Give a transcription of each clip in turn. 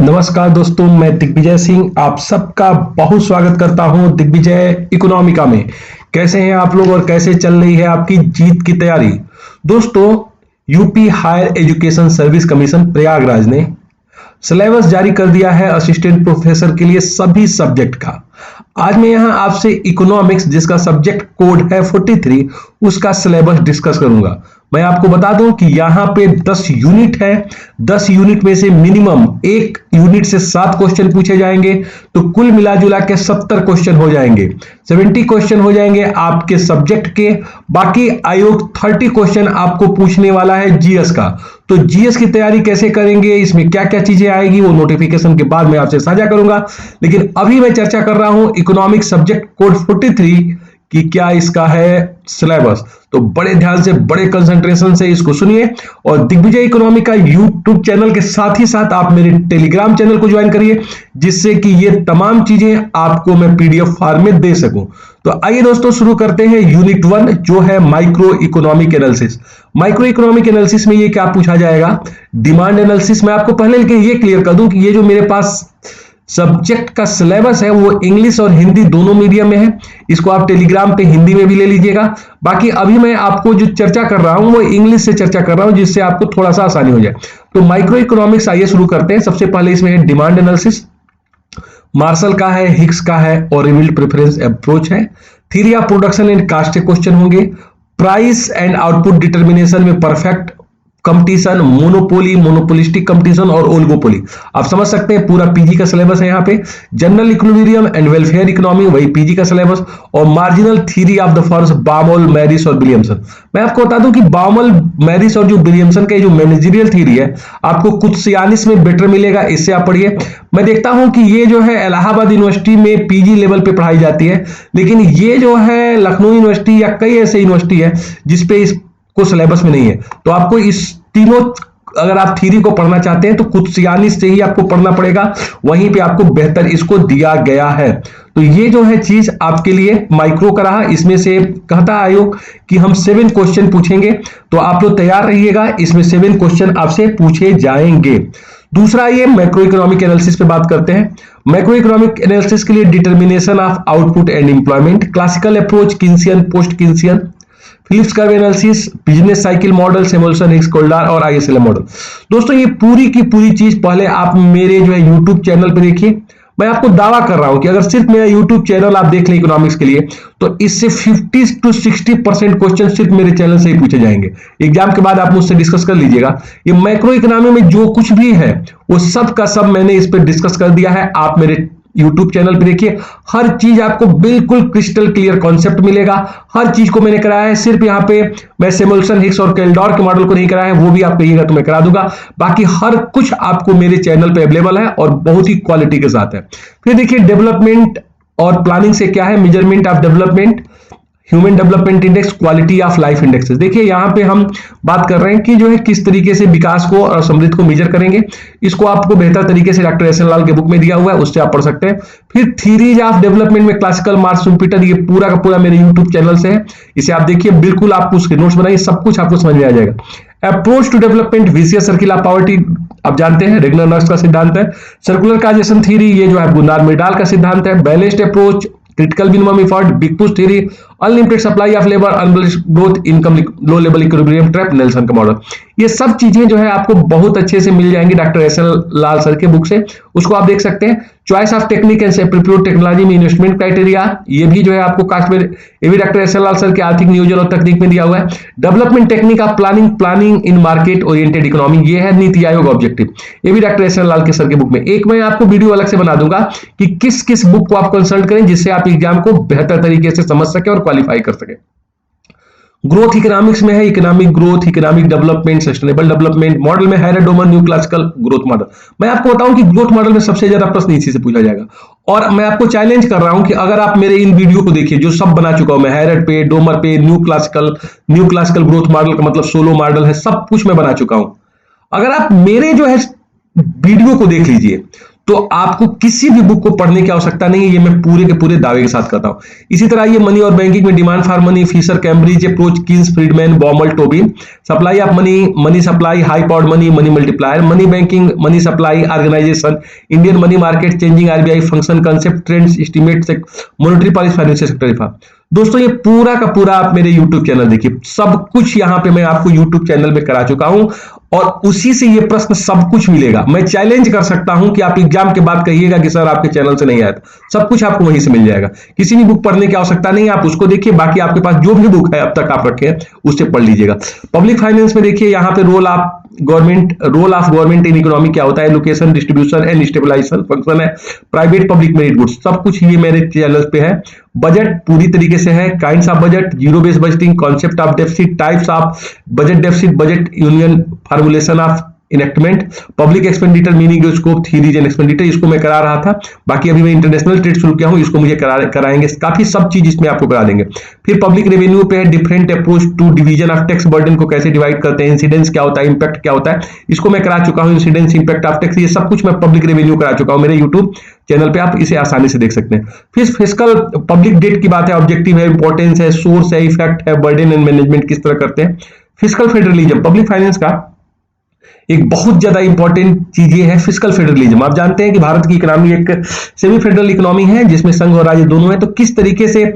नमस्कार दोस्तों, मैं दिग्विजय सिंह आप सबका बहुत स्वागत करता हूं दिग्विजय इकोनॉमिका में। कैसे हैं आप लोग और कैसे चल रही है आपकी जीत की तैयारी। दोस्तों, UP higher education service commission Prayagraj ने सिलेबस जारी कर दिया है असिस्टेंट प्रोफेसर के लिए सभी सब्जेक्ट का। आज मैं यहां आपसे इकोनॉमिक्स जिसका सब्जेक्ट कोड है 43 उसका सिलेबस डिस्कस करूंगा। मैं आपको बता दूं कि यहां पे 10 यूनिट है। 10 यूनिट में से मिनिमम एक यूनिट से 7 क्वेश्चन पूछे जाएंगे, तो कुल मिला जुला के 70 क्वेश्चन हो जाएंगे। 70 क्वेश्चन हो जाएंगे आपके सब्जेक्ट के। बाकी आयोग 30 क्वेश्चन आपको पूछने वाला है जीएस का। तो जीएस की तैयारी कैसे करेंगे, इसमें क्या क्या चीजें आएगी, वो नोटिफिकेशन के बाद मैं आपसे साझा करूंगा। लेकिन अभी मैं चर्चा कर रहा हूं इकोनॉमिक सब्जेक्ट कोड 43 कि क्या इसका है सिलेबस। तो बड़े ध्यान से, बड़े कंसंट्रेशन से इसको सुनिए और दिग्विजय इकोनॉमी का यूट्यूब चैनल के साथ ही साथ आप मेरे टेलीग्राम चैनल को ज्वाइन करिए, जिससे कि ये तमाम चीजें आपको मैं पीडीएफ फॉर्म में दे सकूं। तो आइए दोस्तों शुरू करते हैं यूनिट 1 जो है micro economic analysis. Micro economic analysis में ये क्या पूछा जाएगा, डिमांड एनालिसिस। मैं आपको पहले लेकिन ये क्लियर कर दूं कि ये जो मेरे पास सब्जेक्ट का सिलेबस है वो इंग्लिश और हिंदी दोनों मीडियम में है। इसको आप टेलीग्राम पे हिंदी में भी ले लीजिएगा। बाकी अभी मैं आपको जो चर्चा कर रहा हूं वो इंग्लिश से चर्चा कर रहा हूं, जिससे आपको थोड़ा सा आसानी हो जाए। तो माइक्रो इकोनॉमिक्स आइए शुरू करते हैं। सबसे पहले इसमें है डिमांड एनालिसिस, मार्शल का है, हिक्स का है और रिवील्ड प्रेफरेंस अप्रोच है। Theory of production and cost के क्वेश्चन होंगे। प्राइस एंड आउटपुट डिटर्मिनेशन में perfect competition, monopoly, monopolistic competition और ओलिगोपोली। आप समझ सकते हैं पूरा पीजी का सिलेबस है यहाँ पे। General equilibrium and welfare economy वही पीजी का सिलेबस। और marginal theory of the firms Baumol, Marris और विलियमसन। मैं आपको बता दूं कि बाउमल, मैरिस और जो विलियमसन का जो मैनेजरियल थ्योरी है आपको कुछ 46 में बेटर मिलेगा, इससे आप पढ़िए। मैं देखता हूं कि ये जो है इलाहाबाद यूनिवर्सिटी में पीजी लेवल पे पढ़ाई जाती है, लेकिन ये जो है लखनऊ यूनिवर्सिटी या कई ऐसे यूनिवर्सिटी है जिसपे को सिलेबस में नहीं है। तो आपको इस तीनों, अगर आप थ्योरी को पढ़ना चाहते हैं तो कुछ 46 से ही आपको पढ़ना पड़ेगा, वहीं पे आपको बेहतर इसको दिया गया है। तो ये जो है चीज आपके लिए माइक्रो का रहा। इसमें से कहता है आयोग कि हम 7 क्वेश्चन पूछेंगे, तो आप लोग तैयार रहिएगा, इसमें 7 क्वेश्चन आपसे पूछे जाएंगे। दूसरा ये मैक्रो इकोनॉमिक एनालिसिस पे बात करते हैं। मैक्रो इकोनॉमिक एनालिसिस के लिए determination of output and employment, classical approach, Keynesian, post Keynesian, Phillips curve analysis, business cycle model, Samuelson, Hicks, Kaldor और आईएसएलएम मॉडल। दोस्तों ये पूरी की पूरी चीज पहले आप मेरे जो है यूट्यूब चैनल पे देखिए। मैं आपको दावा कर रहा हूं कि अगर सिर्फ मेरा यूट्यूब चैनल आप देख लें इकोनॉमिक्स के लिए, तो इससे 50 to 60% क्वेश्चन सिर्फ मेरे चैनल से ही पूछे जाएंगे। एग्जाम के बाद आप मुझसे डिस्कस कर लीजिएगा। ये मैक्रो इकोनॉमी में जो कुछ भी है वो सब का सब मैंने इस पर डिस्कस कर दिया है। आप मेरे यूट्यूब चैनल पे देखिए, हर चीज आपको बिल्कुल क्रिस्टल क्लियर कॉन्सेप्ट मिलेगा। हर चीज को मैंने कराया है। सिर्फ यहाँ पे मैं सैमुअल्सन, हिक्स और कोल्डार के मॉडल को नहीं कराया है, वो भी आप कहिएगा तो मैं करा दूंगा। बाकी हर कुछ आपको मेरे चैनल पे अवेलेबल है और बहुत ही क्वालिटी के साथ है। फिर देखिए डेवलपमेंट और प्लानिंग से क्या है, measurement of development, human development index, quality of life indexes. देखिए यहाँ पे हम बात कर रहे हैं कि जो है किस तरीके से विकास को और समृद्धि को मेजर करेंगे। इसको आपको बेहतर तरीके से डॉक्टर एस एन लाल के बुक में दिया हुआ है, उससे आप पढ़ सकते हैं। फिर थ्योरीज ऑफ डेवलपमेंट में क्लासिकल, मार्क्स, शुम्पीटर, ये पूरा का पूरा मेरे यूट्यूब चैनल से है। इसे आप देखिए, बिल्कुल आपको उसके नोट्स बनाइए, सब कुछ आपको समझ में आ जाएगा। Approach to development, vicious circle of poverty, आप जानते हैं रेगनर नर्स का सिद्धांत है। सर्कुलर काजेशन थ्योरी, ये जो है गुनार मिडाल का सिद्धांत है। Balanced approach, critical minimum effort, big push theory, unlimited supply of labour, unbalanced growth, income, low level equilibrium trap, Nelson का मॉडल। ये सब चीजें जो है आपको बहुत अच्छे से मिल जाएंगी डॉक्टर एस एन लाल सर के बुक से, उसको आप देख सकते हैं। Choice of technique and prepared technology में इन्वेस्टमेंट क्राइटेरिया, ये भी जो है आपको कास्ट में, ये भी डॉक्टर एस एन लाल सर के आर्थिक नियोजन और तकनीक में दिया हुआ है। Development technique of planning in market oriented economy, ये है नीति आयोग ऑब्जेक्टिव, ये भी डॉक्टर एस एन लाल के सर के बुक में। एक मैं आपको वीडियो अलग से बना दूंगा कि किस किस बुक को आप कंसल्ट करें, जिससे आप एग्जाम को बेहतर तरीके से समझ सके और क्वालिफाई कर सके। ग्रोथ इकोनॉमिक्स में है economic growth, economic development, sustainable development model में है Doman, new classical growth model. मैं आपको बताऊं कि ग्रोथ मॉडल में सबसे ज्यादा प्रश्न इसी से पूछा जाएगा। और मैं आपको चैलेंज कर रहा हूं कि अगर आप मेरे इन वीडियो को देखिए जो सब बना चुका हूं मैं, हैरेट पे, डोमर पे, न्यू क्लासिकल ग्रोथ मॉडल का मतलब सोलो मॉडल है, सब कुछ मैं बना चुका हूं। अगर आप मेरे जो है वीडियो को देख लीजिए तो आपको किसी भी बुक को पढ़ने की आवश्यकता नहीं है, ये मैं पूरे के पूरे दावे के साथ कहता हूं। इसी तरह ये मनी और बैंकिंग में demand for money, Fisher, Cambridge approach, Keynes, Friedman, Baumol, Tobin, supply of money, money supply, high powered money, money multiplier, money banking, money supply organisation, Indian money market, changing RBI function, concept, trends, estimate, monetary policy, financial sector reform. दोस्तों ये पूरा का पूरा आप मेरे YouTube channel देखिए, सब कुछ यहां पे मैं आपको YouTube चैनल में करा चुका हूं और उसी से ये प्रश्न सब कुछ मिलेगा। मैं चैलेंज कर सकता हूं कि आप एग्जाम के बाद कहिएगा कि सर आपके चैनल से नहीं आया था, सब कुछ आपको वहीं से मिल जाएगा। किसी भी बुक पढ़ने की आवश्यकता नहीं है, आप उसको देखिए, बाकी आपके पास जो भी बुक है अब तक आप रखे हैं उससे पढ़ लीजिएगा। पब्लिक फाइनेंस में देखिए यहाँ पे role of government in economy क्या होता है, allocation, distribution and stabilisation function है, प्राइवेट पब्लिक मेरिट गुड्स, सब कुछ ये मेरे चैनल पे है। बजट पूरी तरीके से है, kinds of budget, zero based budgeting, concept of deficit, types of budget deficit, budget union, formulation of enactment, public expenditure, meaning scope, theories and expenditure, इसको मैं करा रहा था। बाकी अभी मैं इंटरनेशनल ट्रेड शुरू किया हूं, इसको मुझे कराएंगे, काफी सब चीज इसमें आपको करा देंगे। फिर पब्लिक रेवेन्यू पे different approach to division of tax burden को कैसे डिवाइड करते हैं, इंसिडेंस क्या होता है, इंपैक्ट क्या होता है, इसको मैं करा चुका हूं। इंसिडेंस, इंपैक्ट ऑफ टैक्स, ये सब कुछ मैं पब्लिक रेवेन्यू करा चुका हूं मेरे यूट्यूब चैनल पे, आप इसे आसानी से देख सकते हैं। फिर फिस्कल पब्लिक डेट की बात है, ऑब्जेक्टिव है, इंपॉर्टेंस है, सोर्स है, इफेक्ट है, बर्डन एंड मैनेजमेंट किस तरह करते हैं। फिस्कल फेडरलिज्म, पब्लिक फाइनेंस का एक बहुत ज्यादा इंपॉर्टेंट चीज ये है फिस्कल फेडरलिज्म। आप जानते हैं कि भारत की इकोनॉमी एक सेमी फेडरल इकोनॉमी है जिसमें संघ और राज्य दोनों है, तो किस तरीके से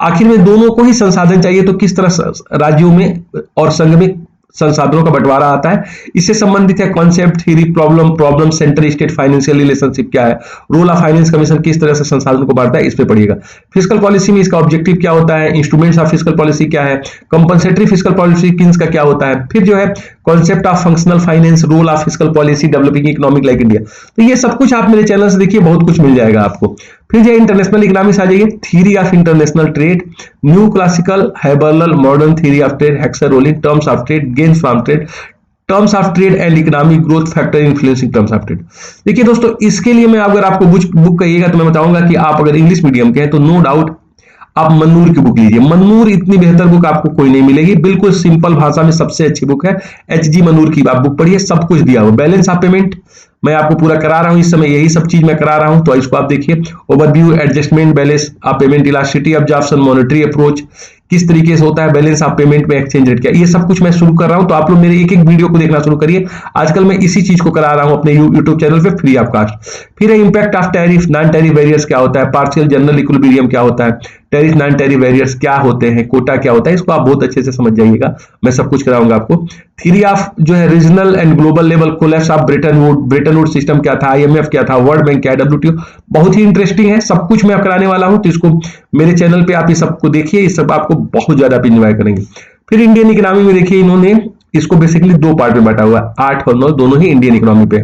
आखिर में दोनों को ही संसाधन चाहिए, तो किस तरह राज्यों में और संघ में संसाधनों का बंटवारा आता है, इससे संबंधित है concept, theory, problem centre state financial relationship क्या है, रोल ऑफ फाइनेंस कमीशन किस तरह से संसाधन को बांटता है, इस पे पढ़िएगा। फिस्कल पॉलिसी में इसका ऑब्जेक्टिव क्या होता है, इंस्ट्रूमेंट्स ऑफ फिस्कल पॉलिसी क्या है, कंपनसेटरी फिस्कल पॉलिसी किन्स का क्या होता है, फिर जो है concept of functional finance, role of fiscal policy, developing economic like India. तो ये सब कुछ आप मेरे चैनल से देखिए, बहुत कुछ मिल जाएगा आपको। फिर जो इंटरनेशनल इकोनॉमिक्स आ जाइए, theory of international trade, new classical, Haberler, modern theory of trade, Heckscher Ohlin, terms of trade, gains from trade, terms of trade and economic growth factor influencing terms of trade. देखिए दोस्तों, इसके लिए मैं अगर आपको book कहिएगा तो मैं बताऊंगा कि आप अगर इंग्लिश मीडियम के हैं तो नो डाउट आप मन्नूर की बुक लीजिए। मन्नूर इतनी बेहतर बुक आपको कोई नहीं मिलेगी, बिल्कुल सिंपल भाषा में सबसे अच्छी बुक है एचजी मन्नूर की। आप बुक पढ़िए, सब कुछ दिया हुआ, बैलेंस ऑफ पेमेंट मैं आपको पूरा करा रहा हूं इस समय, यही सब चीज मैं करा रहा हूं, तो इसको आप देखिए। Overview, adjustment, balance of payment, elasticity observation, monetary approach किस तरीके से होता है, बैलेंस ऑफ पेमेंट में एक्सचेंज रेट क्या, ये सब कुछ मैं शुरू कर रहा हूं, तो आप लोग मेरे एक एक वीडियो को देखना शुरू करिए। आजकल मैं इसी चीज को करा रहा हूं अपने यूट्यूब चैनल पे फ्री ऑफ कास्ट। फिर है impact of tariff, non tariff barriers क्या होता है, पार्शियल जनरल इक्विलिब्रियम क्या होता है, टैरिफ नॉन टैरिफ बैरियर्स क्या होते हैं, कोटा क्या होता है, इसको आप बहुत अच्छे से समझ जाइएगा, मैं सब कुछ कराऊंगा आपको। थ्योरी ऑफ जो है regional and global level, collapse of Brayton would system क्या था, आईएमएफ क्या था, वर्ल्ड बैंक क्या है, डब्ल्यूटीओ, बहुत ही इंटरेस्टिंग है, सब कुछ मैं कराने वाला हूं, तो इसको मेरे चैनल पे आप ये सबको देखिए, ये सब आपको बहुत ज्यादा एंजॉय करेंगे। फिर इंडियन इकोनॉमी में देखिए, इन्होंने इसको बेसिकली दो पार्ट में बांटा हुआ है, 8 और 9 दोनों ही इंडियन इकोनॉमी पे।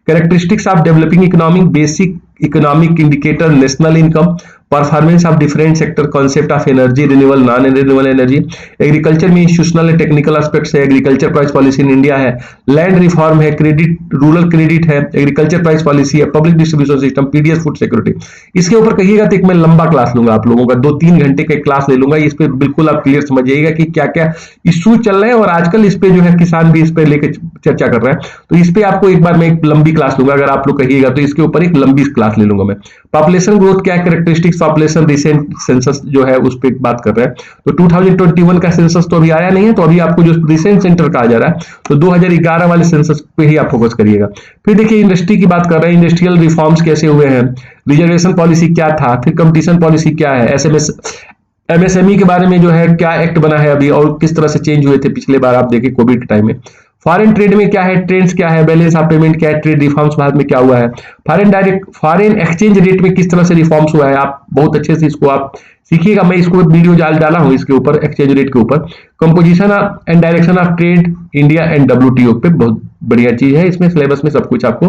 Characteristics of developing economy, basic economic indicator, national income, performance of different sector, concept of energy, renewable, non renewable energy, agriculture में इंस्टीट्यूशनल एंड टेक्निकल एस्पेक्ट्स है, agriculture price policy in India है, land reform है, credit, rural credit है, agriculture price policy है, public distribution system, PDS, food security. इसके ऊपर कहिएगा तो एक मैं लंबा क्लास लूंगा आप लोगों का, 2-3 घंटे का क्लास ले लूंगा, इस पे बिल्कुल आप क्लियर समझ जाइएगा कि क्या क्या इशू चल रहे हैं, और आजकल इस पे जो है किसान भी इस पे लेकर चर्चा कर रहे हैं, तो इस पे आपको एक बार मैं एक लंबी क्लास लूंगा, अगर आप लोग कहिएगा तो इसके ऊपर एक लंबी क्लास ले लूंगा मैं। पॉपुलेशन ग्रोथ क्या है, कैरेक्टरिस्टिक्स पॉपुलेशन, रिसेंट सेंसस जो है उस पर बात कर रहे हैं, तो 2021 का सेंसस तो अभी आया नहीं है, तो अभी आपको जो रिसेंट सेंटर कहा जा रहा है, तो 2011 वाले सेंसस पे ही आप फोकस करिएगा। फिर देखिए इंडस्ट्री की बात कर रहे हैं, इंडस्ट्रियल रिफॉर्म्स कैसे हुए हैं, रिजर्वेशन पॉलिसी क्या था, फिर कंपटीशन पॉलिसी क्या है, एमएसएमई के बारे में जो है क्या एक्ट बना है अभी, और किस तरह से चेंज हुए थे पिछले बार आप देखिए कोविड के टाइम में। फॉरेन ट्रेड में क्या है, ट्रेंड्स क्या है, बैलेंस ऑफ पेमेंट क्या है, ट्रेड रिफॉर्म्स भारत में क्या हुआ है, फॉरेन एक्सचेंज रेट में किस तरह से रिफॉर्म्स हुआ है, आप बहुत अच्छे से इसको आप सीखिएगा, मैं इसको वीडियो डाला हूं इसके ऊपर, एक्सचेंज रेट के ऊपर। Composition and direction of trade India and WTO पे बहुत बढ़िया चीज है, इसमें सिलेबस में सब कुछ आपको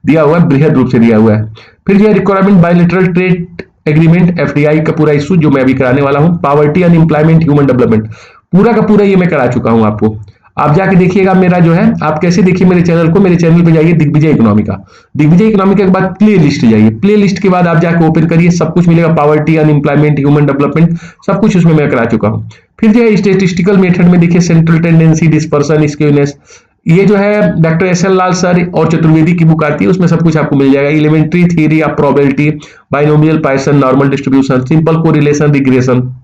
दिया हुआ है, बृहद रूप से दिया हुआ है। फिर जो है requirement bilateral trade agreement, FDI का पूरा इशू जो मैं अभी कराने वाला हूं, पॉवर्टी अनएम्प्लॉयमेंट, ह्यूमन डेवलपमेंट, पूरा का पूरा ये मैं करा चुका हूं आपको, आप जाके देखिएगा मेरा जो है, आप कैसे देखिए मेरे चैनल को, मेरे चैनल पे जाइए दिग्विजय इकोनॉमी का, दिग्विजय इकोनॉमी के बाद प्ले लिस्ट जाइए, प्ले लिस्ट के बाद आप जाके ओपन करिए, सब कुछ मिलेगा, पॉवर्टी अनएम्प्लॉयमेंट, ह्यूमन डेवलपमेंट, सब कुछ उसमें मैं करा चुका हूं। फिर जो है स्टेटिस्टिकल मेथड में देखिए सेंट्रल टेंडेंसी, डिस्पर्सन, स्क्यूनेस, ये जो है डॉक्टर एस एल लाल सर और चतुर्वेदी की बुक आती है, उसमें सब कुछ आपको मिल जाएगा। Elementary theory of probability, binomial Poisson, normal distribution, simple correlation, regression,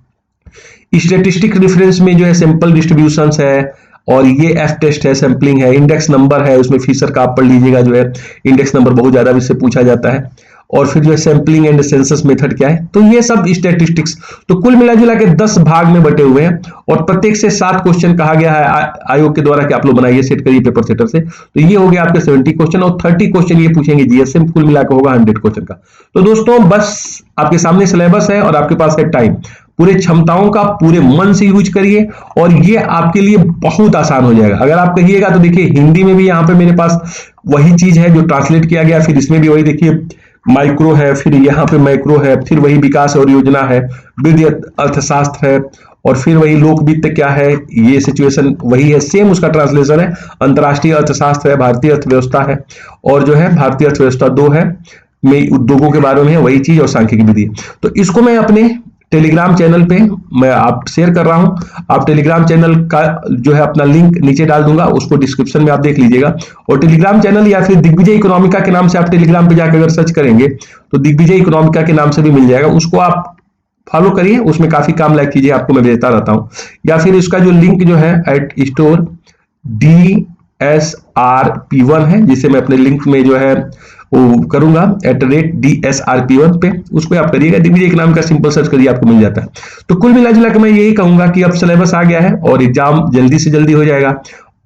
statistic difference में जो है सिंपल डिस्ट्रीब्यूशंस है, और ये एफ टेस्ट है, सैंपलिंग है, इंडेक्स नंबर है, उसमें फीसर का आप पढ़ लीजिएगा, जो है इंडेक्स नंबर बहुत ज्यादा इससे पूछा जाता है। और फिर जो है सैंपलिंग एंड सेंसस मेथड क्या है, तो ये सब स्टैटिस्टिक्स। तो कुल मिला जुला के 10 भाग में बटे हुए हैं, और प्रत्येक से 7 क्वेश्चन कहा गया है आयोग के द्वारा कि आप लोग बनाइए, सेट करिए पेपर सेटर से। तो ये हो गया आपके 70 क्वेश्चन, और 30 क्वेश्चन ये पूछेंगे जीएस से, कुल मिलाकर होगा 100 क्वेश्चन का। तो दोस्तों बस आपके सामने सिलेबस है और आपके पास है टाइम, पूरे क्षमताओं का पूरे मन से यूज करिए, और ये आपके लिए बहुत आसान हो जाएगा। अगर आप कहिएगा तो देखिए हिंदी में भी यहाँ पे मेरे पास वही चीज है जो ट्रांसलेट किया गया, फिर इसमें भी वही देखिए माइक्रो है, फिर यहाँ पे मैक्रो है, फिर वही विकास और योजना है, विधि अर्थशास्त्र है, और फिर वही लोक वित्त क्या है, ये सिचुएशन वही है, सेम उसका ट्रांसलेशन है। अंतरराष्ट्रीय अर्थशास्त्र है, भारतीय अर्थव्यवस्था है, और जो है भारतीय अर्थव्यवस्था 2 है, में उद्योगों के बारे में है वही चीज, और सांख्यिकी विधि। तो इसको मैं अपने टेलीग्राम चैनल पे मैं आप शेयर कर रहा हूं। आप टेलीग्राम चैनल का जो है अपना लिंक नीचे डाल दूंगा, उसको डिस्क्रिप्शन में आप देख लीजिएगा। और टेलीग्राम चैनल या फिर दिग्विजय इकोनॉमिका के नाम से आप टेलीग्राम पे जाकर अगर सर्च करेंगे तो दिग्विजय इकोनॉमिका के नाम से भी मिल जाएगा, उसको आप फॉलो करिए, उसमें काफी काम लाइक चीजें आपको मैं भेजता रहता हूं। या फिर इसका जो लिंक जो है @store DSRP1 है, जिसे मैं अपने लिंक में जो है वो करूंगा @DSRP1 पे, उसको आप करिएगा, दिग्विजय के नाम का सिंपल सर्च करिए, आपको मिल जाता है। तो कुल मिला जुला के मैं यही कहूंगा कि अब सिलेबस आ गया है और एग्जाम जल्दी से जल्दी हो जाएगा।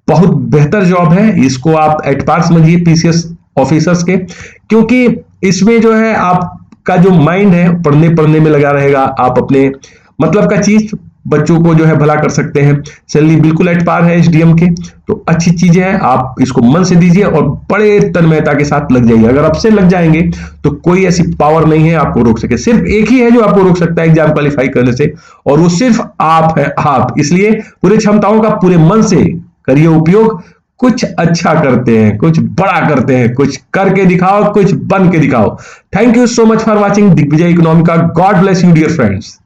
बहुत बेहतर जॉब है, इसको आप एट पार समझिए पीसीएस ऑफिसर्स के, क्योंकि इसमें जो है आपका जो माइंड है पढ़ने में लगा रहेगा, आप अपने मतलब का चीज बच्चों को जो है भला कर सकते हैं। सैलरी बिल्कुल एट पार है एसडीएम के, तो अच्छी चीजें हैं, आप इसको मन से दीजिए और बड़े तन्मयता के साथ लग जाइए। अगर आपसे लग जाएंगे तो कोई ऐसी पावर नहीं है आपको रोक सके, सिर्फ एक ही है जो आपको रोक सकता है एग्जाम क्वालिफाई करने से, और वो सिर्फ आप है, आप। इसलिए पूरे क्षमताओं का पूरे मन से करिए उपयोग, कुछ अच्छा करते हैं, कुछ बड़ा करते हैं, कुछ करके दिखाओ, कुछ बन के दिखाओ। Thank you so much for watching Digvijay Economica. God bless you dear friends.